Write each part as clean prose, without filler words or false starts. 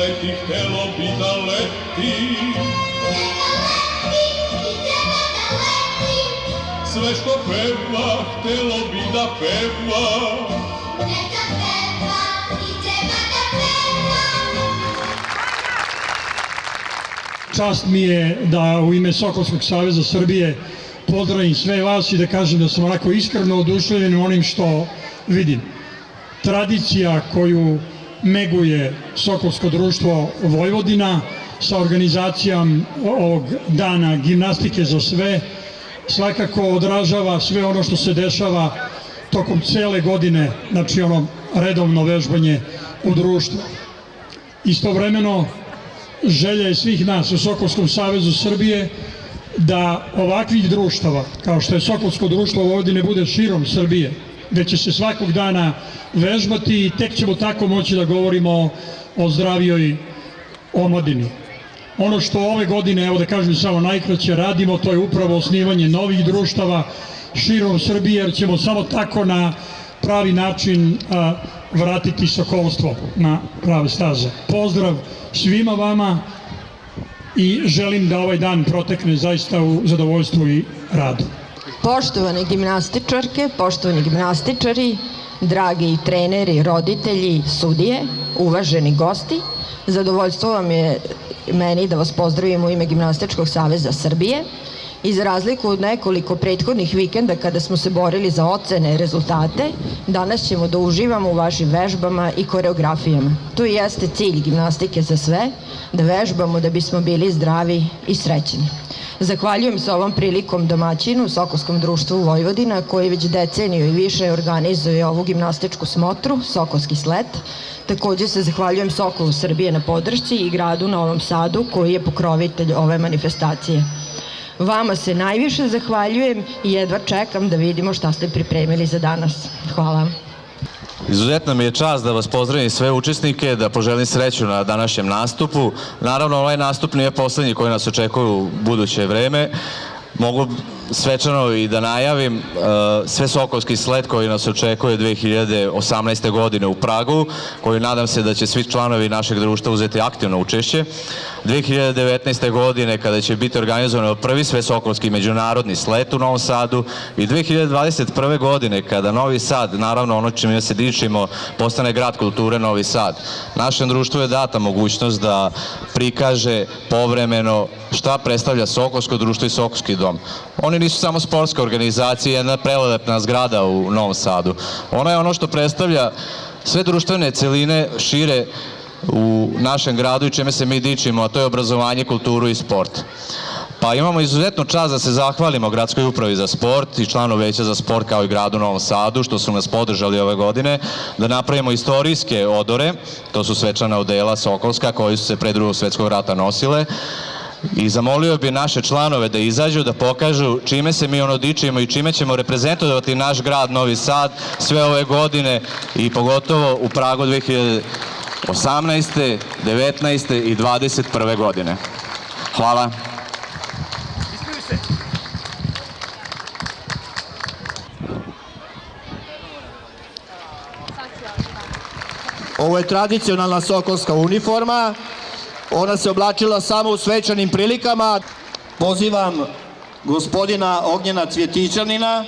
leti, htelo bi da leti. Sve što peva, htelo bi da peva. Neka peva i treba da peva. Čast mi je da u ime Sokolskog saveza Srbije pozdravim sve vas i da kažem da sam onako iskreno oduševljen onim što vidim. Tradicija koju neguje Sokolsko društvo Vojvodina sa organizacijom ovog dana gimnastike za sve svakako odražava sve ono što se dešava tokom cele godine, znači ono redovno vežbanje u društvu. Istovremeno, želja je svih nas u Sokolskom savezu Srbije da ovakvih društava, kao što je Sokolsko društvo Vojvodine, bude širom Srbije, gde će se svakog dana vežbati i tek ćemo tako moći da govorimo o zdravijoj omladini. Ono što ove godine, evo da kažem samo najkraće, radimo, to je upravo osnivanje novih društava širom Srbije, jer ćemo samo tako na pravi način vratiti sokolstvo na prave staze. Pozdrav svima vama i želim da ovaj dan protekne zaista u zadovoljstvu i radu. Poštovane gimnastičarke, poštovani gimnastičari, dragi treneri, roditelji, sudije, uvaženi gosti, zadovoljstvo vam je meni da vas pozdravim u ime Gimnastičkog saveza Srbije i za razliku od nekoliko prethodnih vikenda kada smo se borili za ocene i rezultate, danas ćemo da uživamo u vašim vežbama i koreografijama. To i jeste cilj gimnastike za sve, da vežbamo da bismo bili zdravi i srećni. Zahvaljujem se ovom prilikom domaćinu Sokolskom društvu Vojvodina koji već deceniju i više organizuje ovu gimnastičku smotru, Sokolski slet. Takođe se zahvaljujem Sokolu Srbije na podršci i gradu Novom Sadu koji je pokrovitelj ove manifestacije. Vama se najviše zahvaljujem i jedva čekam da vidimo šta ste pripremili za danas. Hvala. Izuzetna mi je čast da vas pozdravim sve učesnike, da poželim sreću na današnjem nastupu. Naravno, ovaj nastup nije poslednji koji nas očekuje u buduće vreme. Mogu svečano i da najavim sve Sokolski slet koji nas očekuje 2018. godine u Pragu, koji nadam se da će svi članovi našeg društva uzeti aktivno učešće. 2019. godine kada će biti organizovan prvi svesokolski međunarodni slet u Novom Sadu i 2021. godine kada Novi Sad, naravno ono čime se dičimo, postane grad kulture Novi Sad. Našem društvu je data mogućnost da prikaže povremeno šta predstavlja Sokolsko društvo i Sokolski dom. Oni nisu samo sportska organizacija, jedna prelelepna zgrada u Novom Sadu. Ona je ono što predstavlja sve društvene celine šire u našem gradu i čime se mi dičimo, a to je obrazovanje, kulturu i sport. Pa imamo izuzetnu čast da se zahvalimo Gradskoj upravi za sport i članu Veća za sport kao i gradu Novom Sadu što su nas podržali ove godine, da napravimo istorijske odore, to su svečana odela Sokolska koji su se pre Drugog svetskog rata nosile, i zamolio bi naše članove da izađu, da pokažu čime se mi ono dičimo i čime ćemo reprezentovati naš grad Novi Sad sve ove godine i pogotovo u Pragu 2018., 19. i 21. godine. Hvala. Ovo je tradicionalna sokolska uniforma. Ona se oblačila samo u svečanim prilikama. Pozivam gospodina Ognjena Cvjetićanina,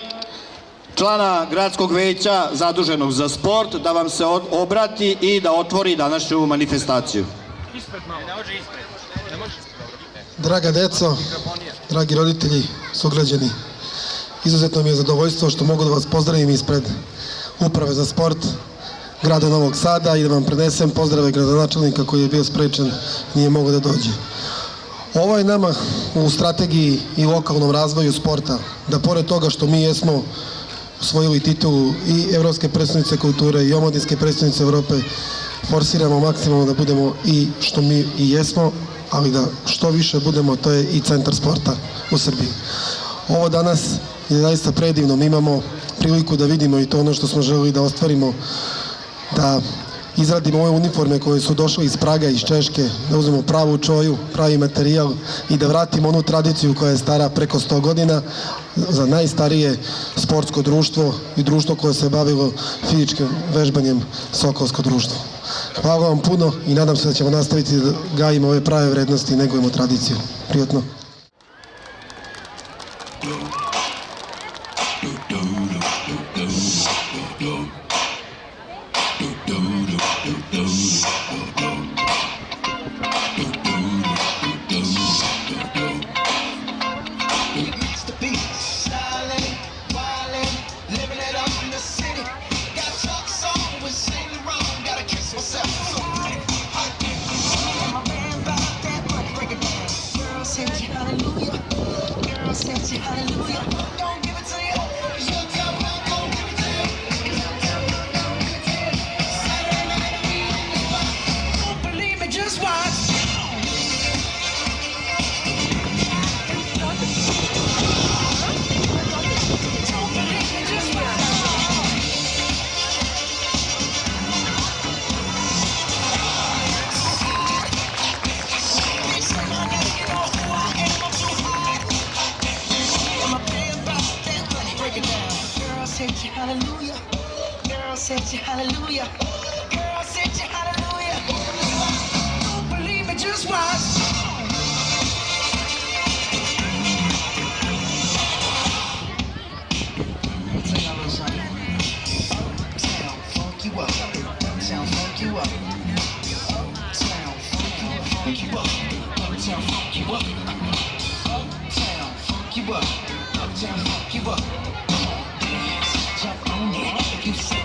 člana Gradskog veća zaduženog za sport, da vam se obrati i da otvori današnju manifestaciju. Draga deco, dragi roditelji, sugrađani, izuzetno mi je zadovoljstvo što mogu da vas pozdravim ispred Uprave za sport grada Novog Sada i da vam prenesem pozdrave gradonačelnika koji je bio sprečen, nije mogao da dođe. Ovo je nama u strategiji i lokalnom razvoju sporta, da pored toga što mi jesmo osvojili titulu i Evropske predstavnice kulture i omladinske predstavnice Evrope, forsiramo maksimalno da budemo i što mi i jesmo, ali da što više budemo, to je i centar sporta u Srbiji. Ovo danas je zaista predivno, mi imamo priliku da vidimo i to ono što smo želeli da ostvarimo, da izradimo ove uniforme koje su došle iz Praga, iz Češke, da uzmemo pravu čoju, pravi materijal i da vratimo onu tradiciju koja je stara preko 100 godina za najstarije sportsko društvo i društvo koje se bavilo fizičkim vežbanjem Sokolsko društvo. Hvala vam puno i nadam se da ćemo nastaviti da gajimo ove prave vrednosti i negujemo tradiciju. Prijatno. Hallelujah, girl said you hallelujah, girl said you hallelujah. Don't believe me, just watch. Sing a little something. Sound funk you up, sound funk you up, sound funk you up, sound funk you up, sound funk you up, sound funk you up. Jump on it, you say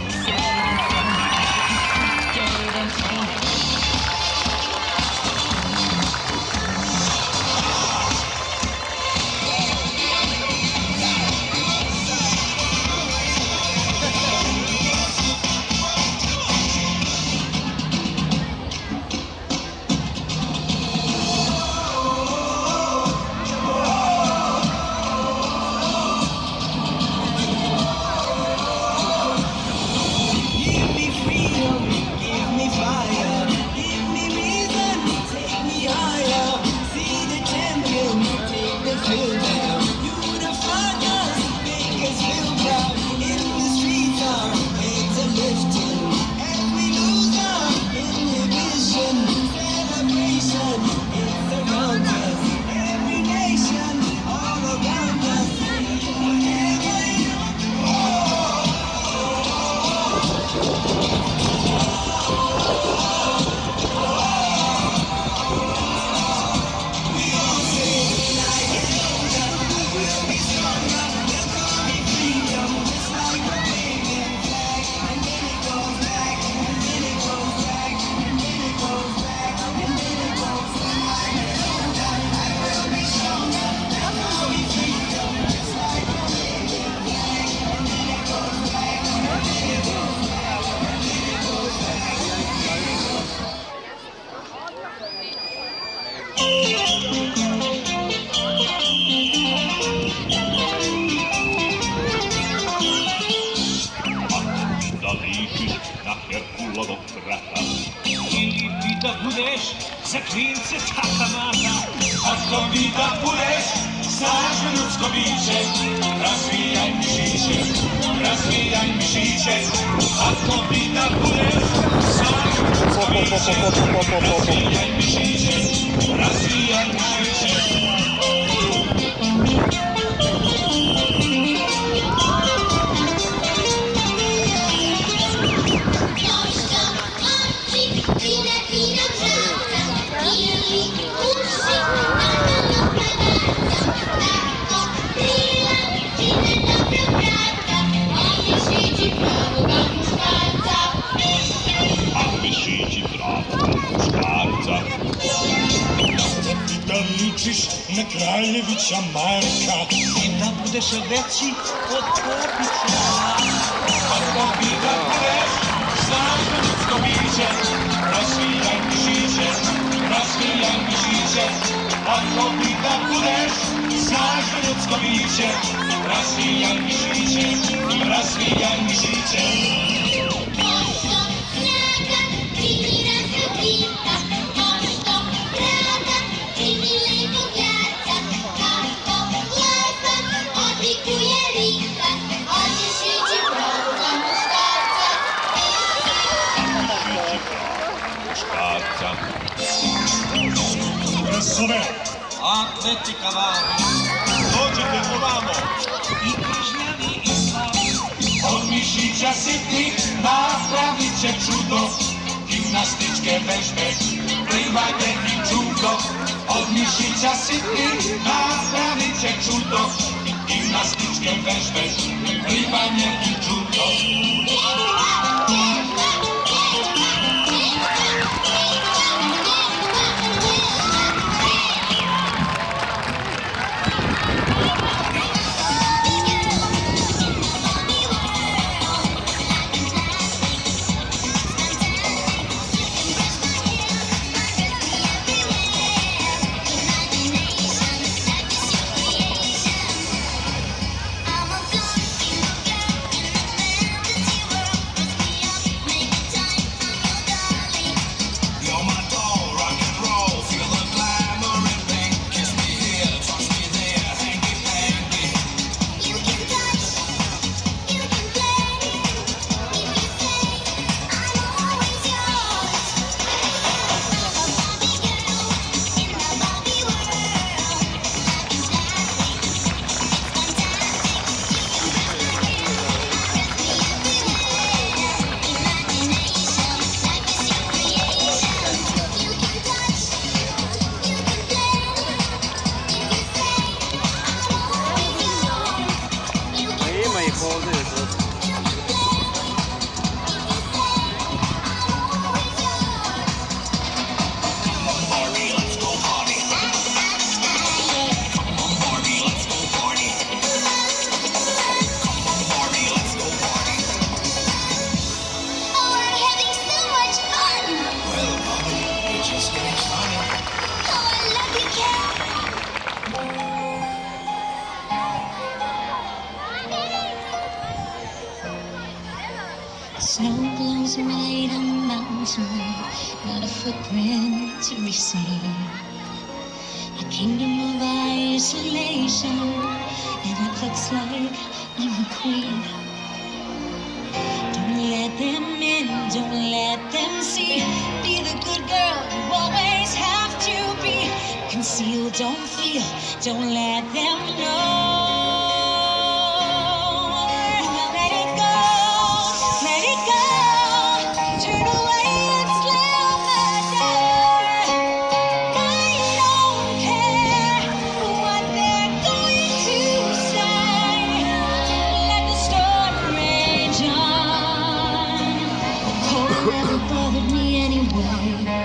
Herkulovog brata. Ili ti da budeš za klince takamata, ako bi da budeš snažno ljudsko biće, razvijaj mišiće, razvijaj mišiće, ako bi da budeš snažno ljudsko biće, razvijaj mišiće, razvijaj mišiće. Da ličiš na Kraljevića Marka i da budeš veći od Popića. Ako bi da budeš snažno ljudsko biće, razvijaj mišiće, razvijaj mišiće. Ako bi da budeš snažno ljudsko biće, razvijaj mišiće, razvijaj mišiće. zove Atletika Valmi. Dođite ovamo. I kažnjeni i slavi. Od mišića sitnih napravit će čudo. Gimnastičke vežbe, plivanje i judo. Od mišića sitnih napravit će čudo. Gimnastičke vežbe, plivanje i judo. Snow blows right on the mountain, not a footprint to be seen. A kingdom of isolation, and it looks like I'm a queen. Don't let them in, don't let them see. Be the good girl you always have to be. Conceal, don't feel, don't let them know. Never bothered me anyway.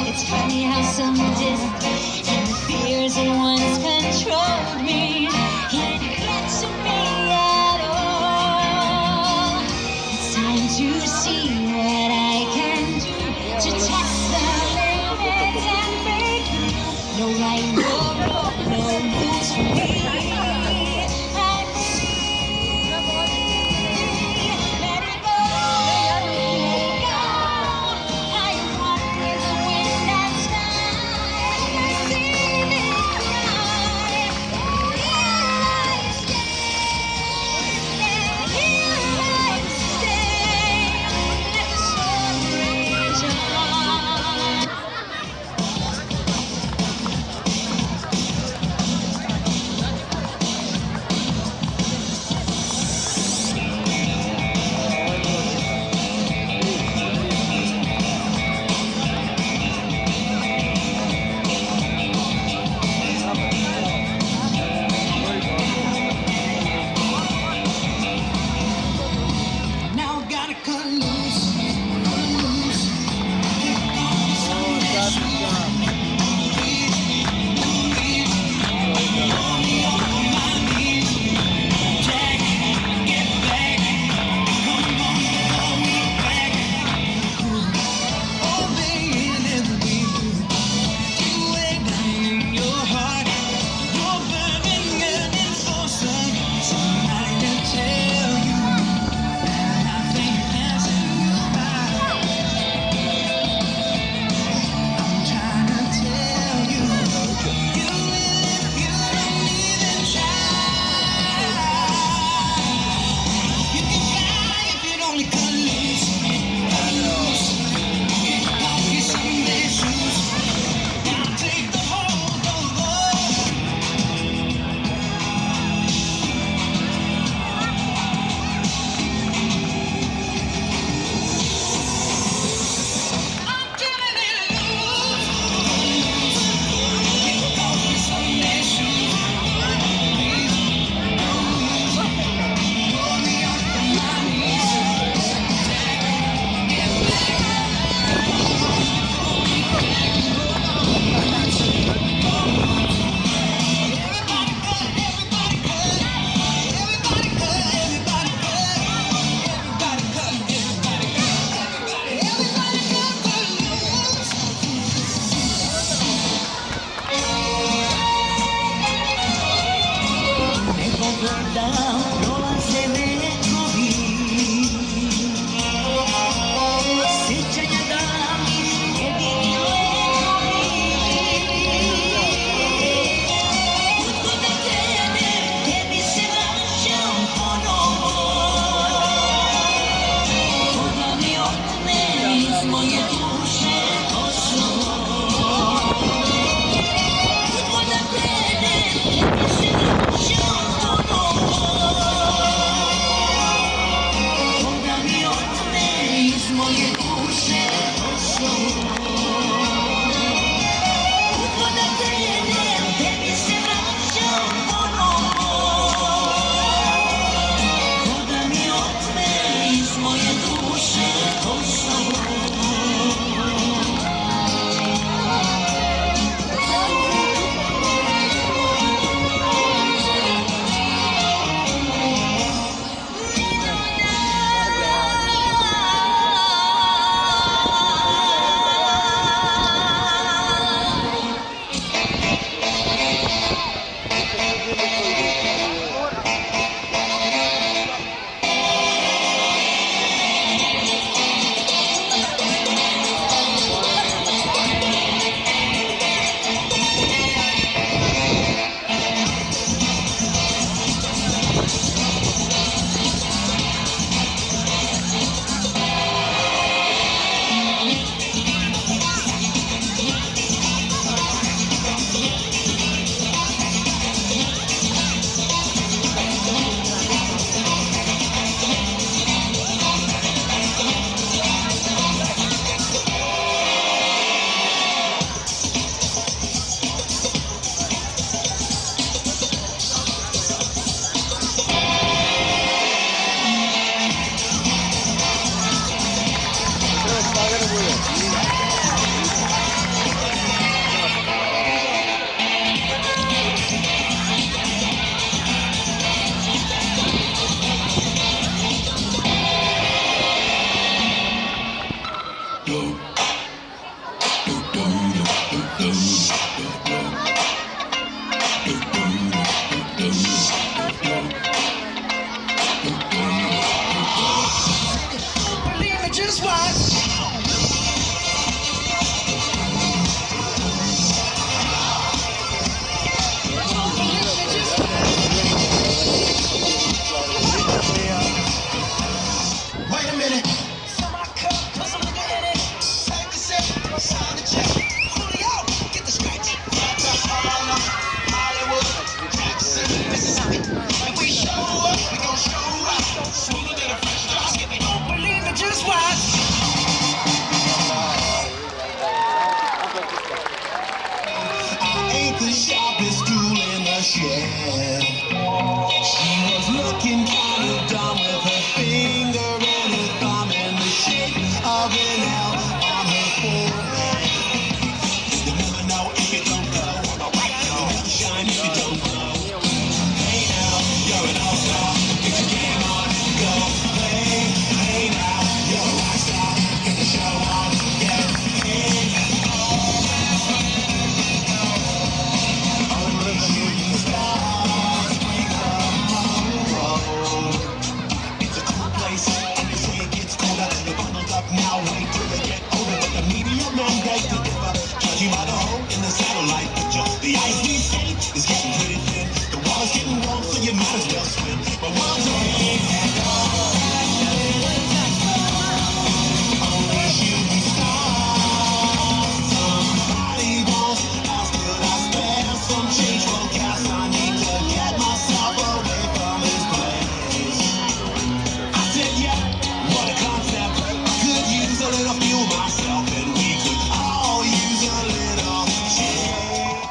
It's funny how some distance and the fears that once controlled me can't get to me at all. It's time to see what I can do to test the limits and break through. No right, no wrong, no rules for me. da prolaze vekovi, sećanja davnih jedini lekovi. Kud da krenem, tebi se vraćam ponovo, ko da mi otme iz moje duše Kosovo. Kud da krenem, tebi se vraćam ponovo, ko da mi otme iz moje duše Kosovo. Kud da krenem, tebi se vraćam ponovo, ko da mi otme iz moje duše Kosovo. Believe me, just watch. Wait a minute. Fill my cup, put some nigga in it. Take a sip, sign the check. Julio, get the scratch. Harlem, Hollywood, Jackson, Mississippi. When we show up, we gon' show up. Sweeter than a fresh drop. If you don't believe me, just watch. Ain't the sharpest tool in the shed. She was looking kind of dumb with her finger and her thumb in the shape of an L on her forehead. You never know if you don't go. You never shine if you don't glow. Hey now, you're an all-star. Get your game on and go play. Hey now, you're a rock star. Get the show on, get in. It's a cool place, and they say it gets colder. You're bundled up now, wait till they get older. But the media mandate to differ, judging by the hole in the satellite picture. The ice we skate is getting pretty thin. The water's getting warm, so you might as well swim. But world's a big and only shooting stars. Somebody wants, else could I spare some change for gas? I need to get myself away from this place. I said, yeah, what a concept. I could use a little fuel myself, and we could all use a little change.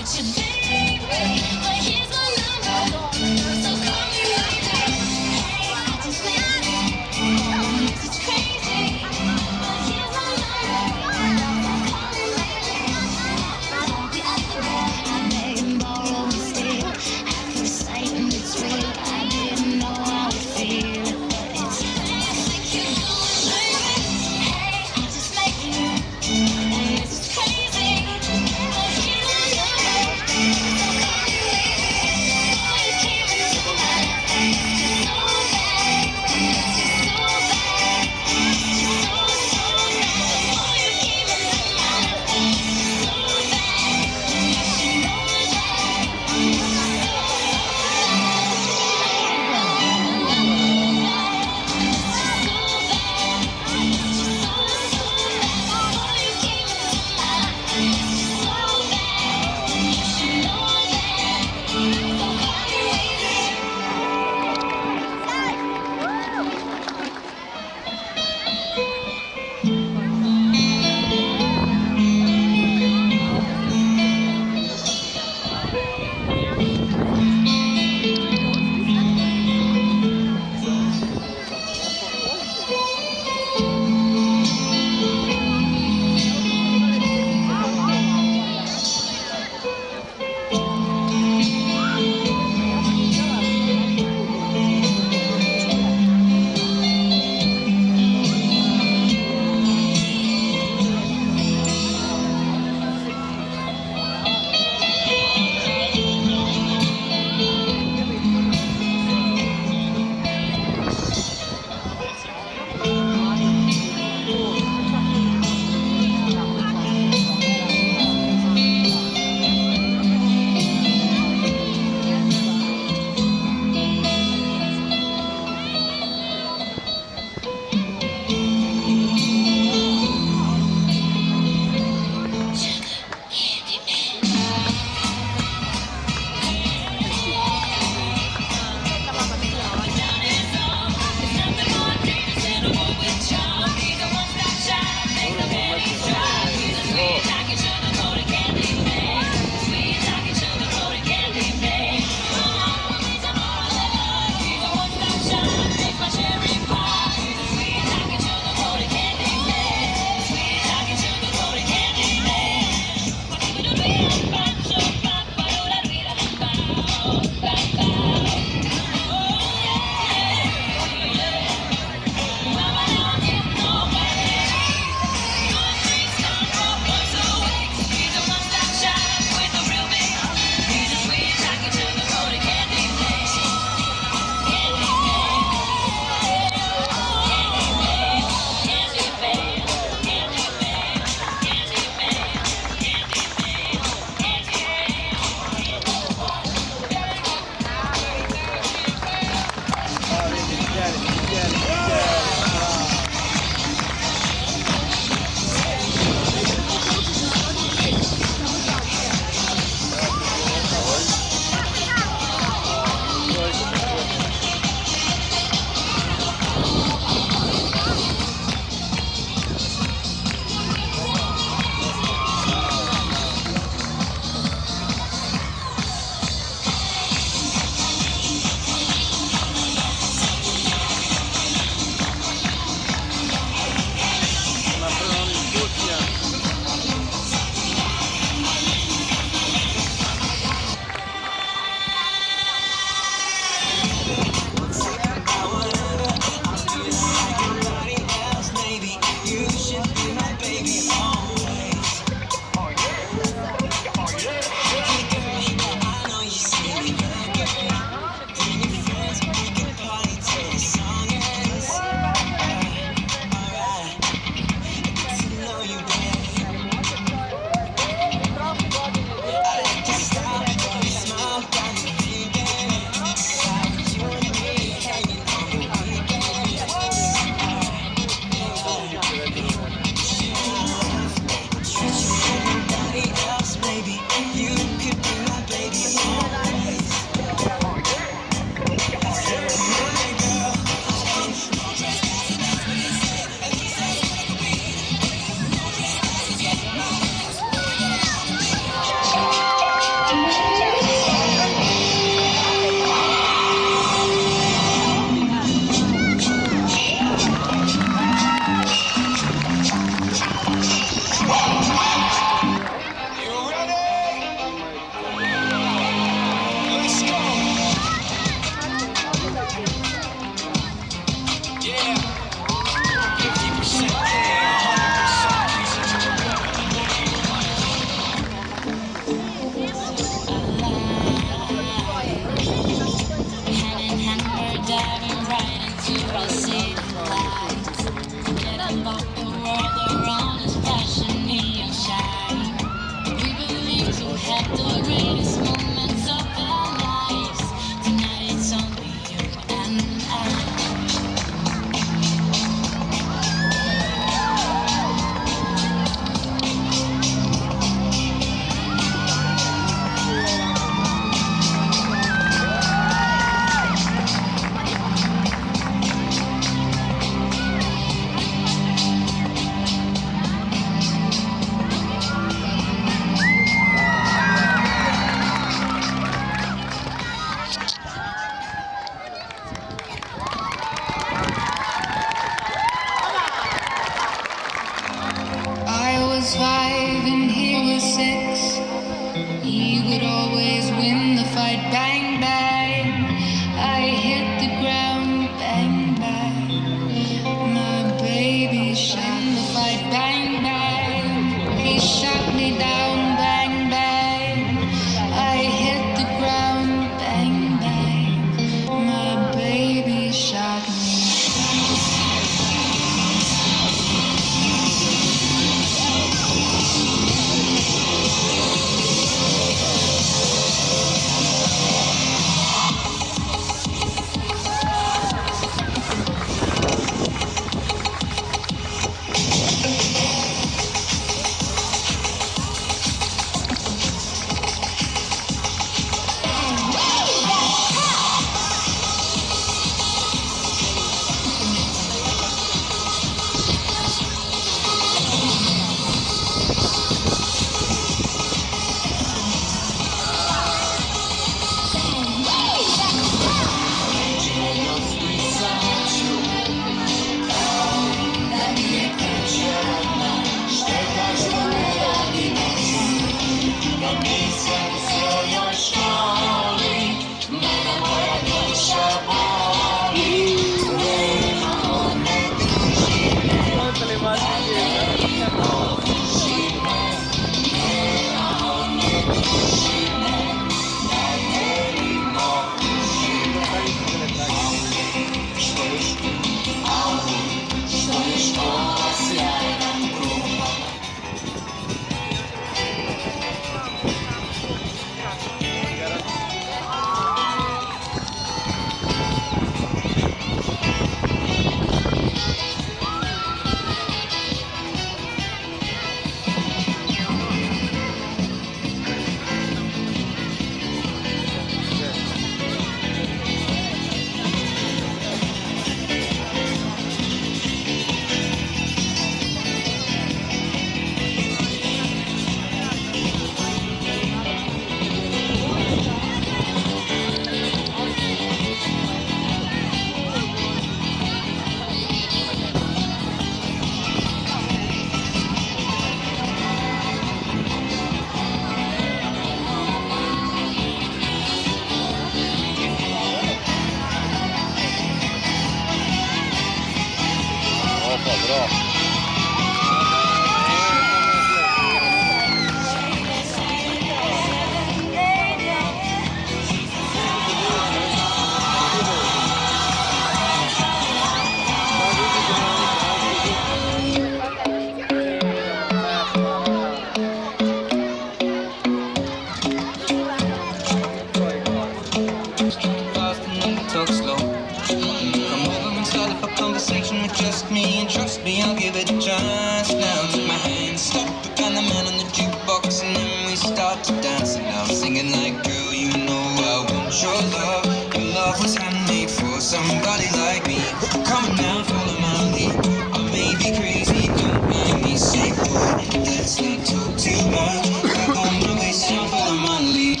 Fast and talk slow. Come over and start up a conversation with just me, and trust me, I'll give it a chance. Now take my hand, stop the kind of man on the jukebox, and then we start to dance. And I'm singing like, girl, you know I want your love. Your love was handmade for somebody like me. Come on now, follow my lead. I may be crazy, don't mind me. Say, boy, let's not talk too much. Back on my waist and follow my lead.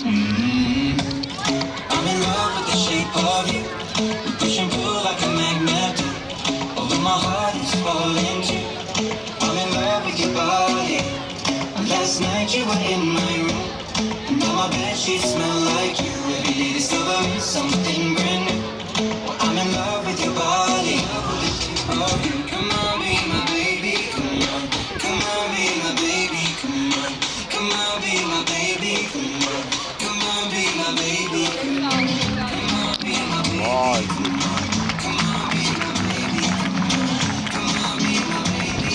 I'm in love with the shape of you. We push and pull like a magnet do. Although my heart is falling too. I'm in love with your body. Last night you were in my room, and now my bedsheets smell like you. Every day discovering something brand new. Well, I'm in love with your body. Come on, be my baby. Come on, come on, be my baby. Come on, come on, be my baby. Come on, come on, be my baby. Come on, come on, be my baby. Come on, be my baby. Come on, be my baby.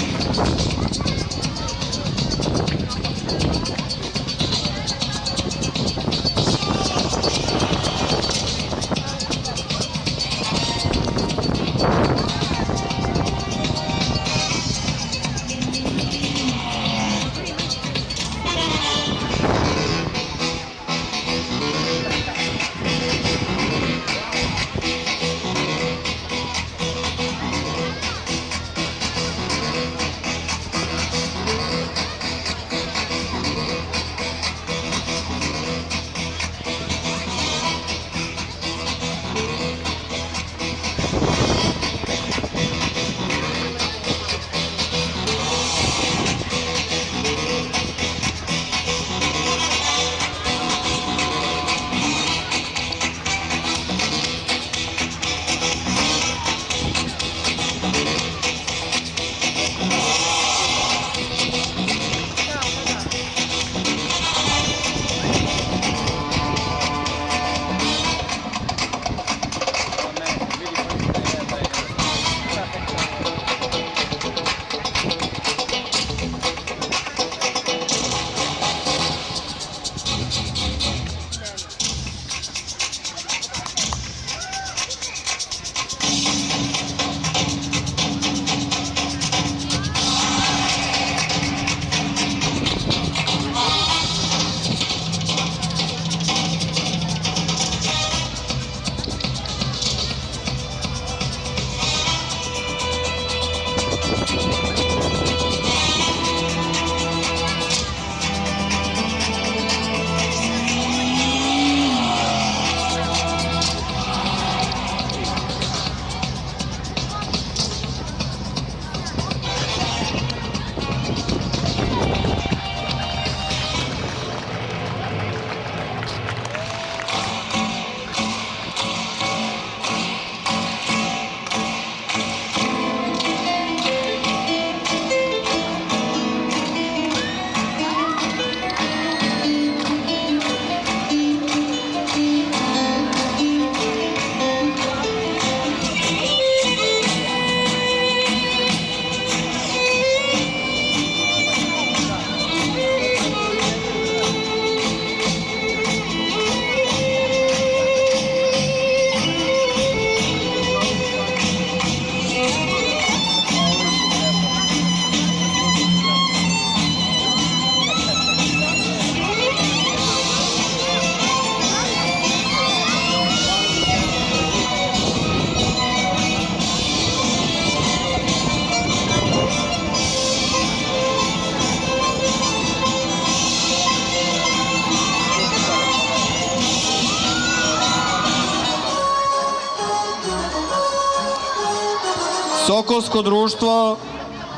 Sokolsko društvo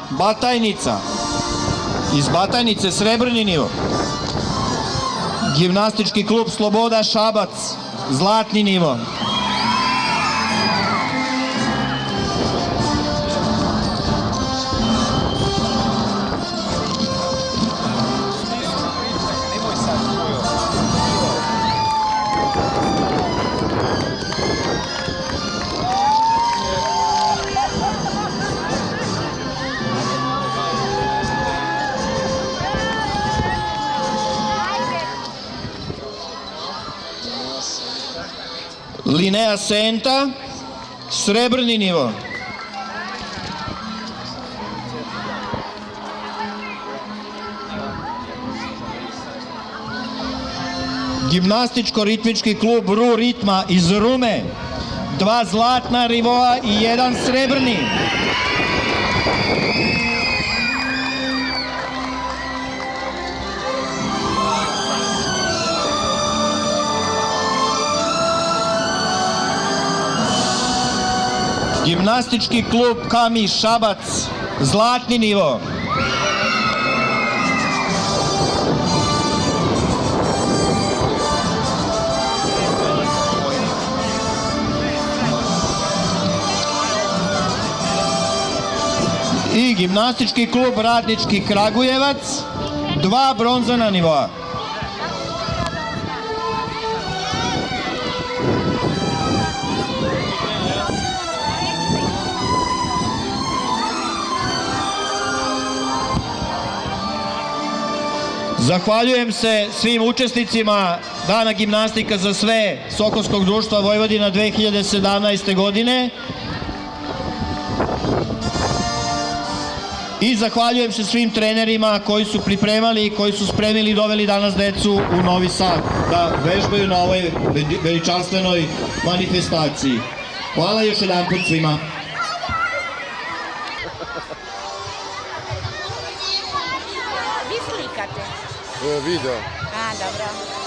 Batajnica. Iz Batajnice srebrni nivo. Gimnastički klub Sloboda Šabac, zlatni nivo. Linea Senta, srebrni nivo. Gimnastičko-ritmički klub Ru Ritma iz Rume, 2 zlatna nivoa i 1 srebrni. Gimnastički klub Kami Šabac, zlatni nivo. I gimnastički klub Radnički Kragujevac, 2 bronzana nivoa. Zahvaljujem se svim učesnicima Dana gimnastika za sve Sokolskog društva Vojvodina 2017. godine. I zahvaljujem se svim trenerima koji su pripremali, koji su spremili i doveli danas decu u Novi Sad da vežbaju na ovoj veličanstvenoj manifestaciji. Hvala još jedan put svima. Vi slikate? Video. A, dobro.